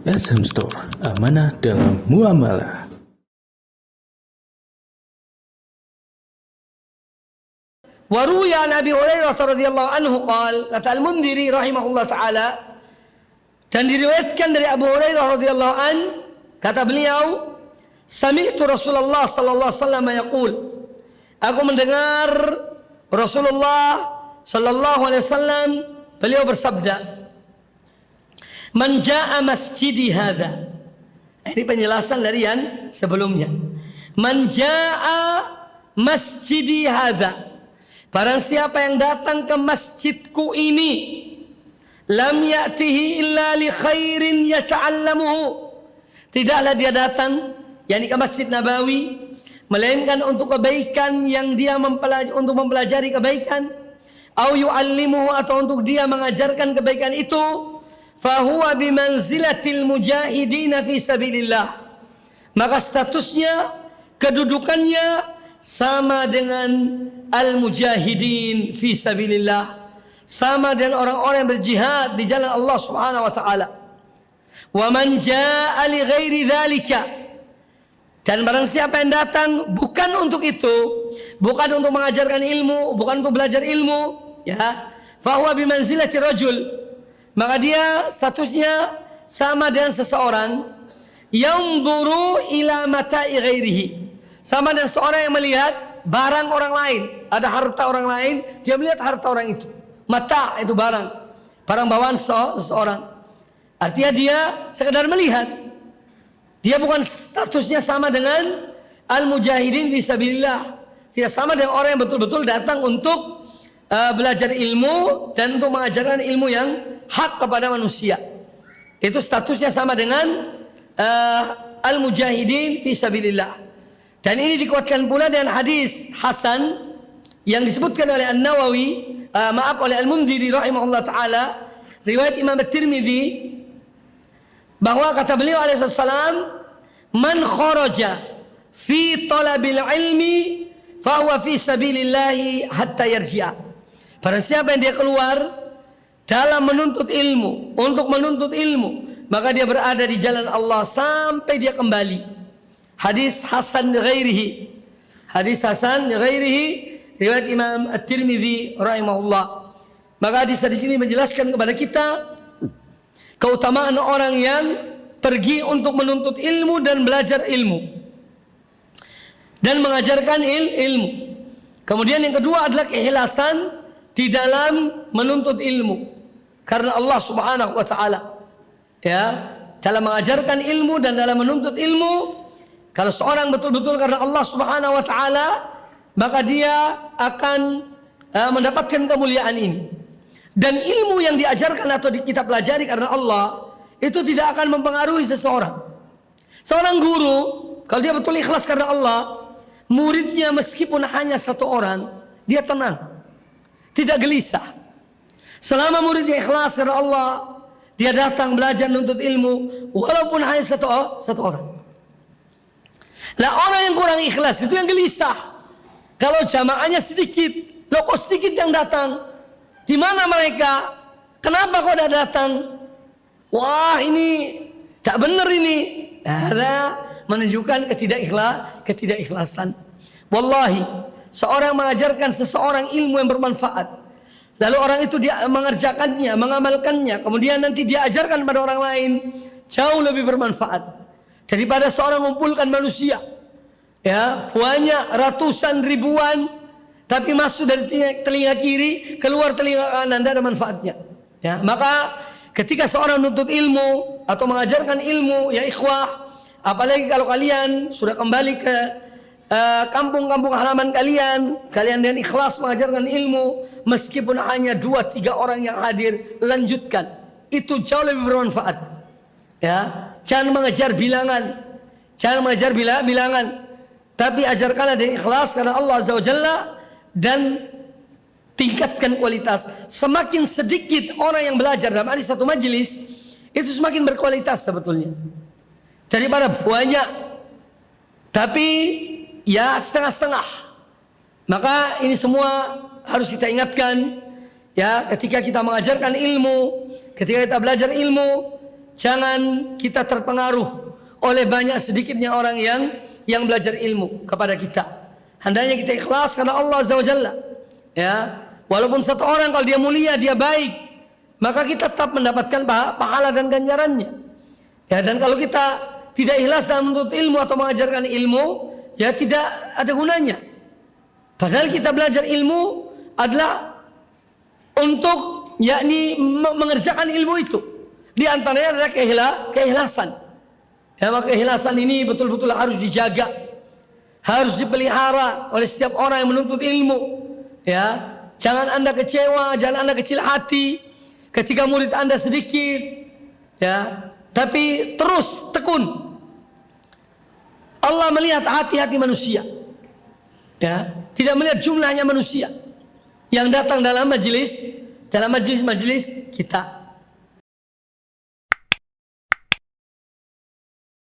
SM Store, amanah dalam muamalah. Waruya Nabi Hurairah radhiyallahu anhu qala, kata Al-Mundhiri rahimahullah taala, dan diriwayatkan dari Abu Hurairah radhiyallahu an, kata beliau, sami'tu Rasulullah sallallahu alaihi wasallam yaqul, aku mendengar Rasulullah sallallahu alaihi wasallam beliau bersabda, man jaa masjidi hadza. Ini penjelasan dari yang sebelumnya. Man jaa masjidi hadza, barang siapa yang datang ke masjidku ini, lam ya'tihi illa li khairin yata'allamuhu, tidaklah dia datang yakni ke Masjid Nabawi melainkan untuk kebaikan yang dia untuk mempelajari kebaikan, au yu'allimuhu, atau untuk dia mengajarkan kebaikan itu, fahuwa bimanzilatil mujahidina fi sabilillah, maka statusnya, kedudukannya sama dengan al-mujahidin fi sabilillah, sama dengan orang-orang yang berjihad di jalan Allah Subhanahu wa taala. Wa man jaa li ghairi dzalika, dan barang siapa yang datang bukan untuk itu, bukan untuk mengajarkan ilmu, bukan untuk belajar ilmu, ya, fahuwa bimanzilati rajul, maka dia statusnya sama dengan seseorang yanzuru ila mata'i ghairihi, sama dengan seorang yang melihat barang orang lain, ada harta orang lain, dia melihat harta orang itu. Mata itu barang bawaan seseorang. Artinya dia sekedar melihat. Dia bukan statusnya sama dengan al-mujahidin fisabilillah. Tidak sama dengan orang yang betul-betul datang untuk belajar ilmu dan untuk mengajarkan ilmu yang hak kepada manusia. Itu statusnya sama dengan al-mujahidin fisabilillah. Dan ini dikuatkan pula dengan hadis hasan yang disebutkan oleh An-Nawawi, oleh Al-Mundhiri rahimahullah taala, riwayat Imam At-Tirmidzi, bahwa kata beliau alaihi salam, man kharaja fi talabil ilmi fa huwa fi sabilillah hatta yarji'a. Barang siapa yang dia keluar dalam menuntut ilmu, untuk menuntut ilmu, maka dia berada di jalan Allah sampai dia kembali. Hadis hasan ghairihi. Hadis hasan ghairihi, riwayat Imam At-Tirmidzi rahimahullah. Maka hadis di sini menjelaskan kepada kita keutamaan orang yang pergi untuk menuntut ilmu dan belajar ilmu dan mengajarkan ilmu. Kemudian yang kedua adalah keikhlasan di dalam menuntut ilmu karena Allah Subhanahu wa taala. Ya, dalam mengajarkan ilmu dan dalam menuntut ilmu, kalau seorang betul-betul karena Allah Subhanahu wa taala, maka dia akan mendapatkan kemuliaan ini. Dan ilmu yang diajarkan atau kita pelajari karena Allah, itu tidak akan mempengaruhi seseorang. Seorang guru, kalau dia betul ikhlas karena Allah, muridnya meskipun hanya satu orang, dia tenang, tidak gelisah. Selama muridnya ikhlas karena Allah, dia datang belajar nuntut ilmu, walaupun hanya satu orang. Lah orang yang kurang ikhlas itu yang gelisah. Kalau jamaahnya sedikit, loh kok sedikit yang datang? Di mana mereka? Kenapa kok tidak datang? Wah, ini tak benar ini. Ada menunjukkan ketidakikhlasan. Wallahi, seorang mengajarkan seseorang ilmu yang bermanfaat, lalu orang itu dia mengerjakannya, mengamalkannya, kemudian nanti dia ajarkan pada orang lain, jauh lebih bermanfaat daripada seorang mengumpulkan manusia, ya, banyak, ratusan, ribuan, tapi masuk dari telinga kiri, keluar telinga kanan, tidak ada manfaatnya. Ya, maka ketika seorang menuntut ilmu atau mengajarkan ilmu, ya ikhwah, apalagi kalau kalian sudah kembali ke kampung-kampung halaman kalian dengan ikhlas mengajarkan ilmu, meskipun hanya 2-3 orang yang hadir, lanjutkan. Itu jauh lebih bermanfaat. Ya, jangan mengejar bilangan, tapi ajarkanlah dengan ikhlas karena Allah Azza wa Jalla, dan tingkatkan kualitas. Semakin sedikit orang yang belajar dalam satu majelis, itu semakin berkualitas sebetulnya daripada banyak tapi ya setengah-setengah. Maka ini semua harus kita ingatkan, ya, ketika kita mengajarkan ilmu, ketika kita belajar ilmu, jangan kita terpengaruh oleh banyak sedikitnya orang yang belajar ilmu kepada kita. Hendaknya kita ikhlas karena Allah Azza wa Jalla. Ya, walaupun satu orang kalau dia mulia, dia baik, maka kita tetap mendapatkan pahala dan ganjarannya. Ya, dan kalau kita tidak ikhlas dalam menuntut ilmu atau mengajarkan ilmu, ya tidak ada gunanya. Padahal kita belajar ilmu adalah untuk yakni mengerjakan ilmu itu. Di antaranya adalah keikhlasan. Ya, maka keikhlasan ini betul-betul harus dijaga, harus dipelihara oleh setiap orang yang menuntut ilmu. Ya, jangan Anda kecewa, jangan Anda kecil hati ketika murid Anda sedikit, ya, tapi terus tekun. Allah melihat hati-hati manusia, ya, tidak melihat jumlahnya manusia yang datang dalam majelis kita.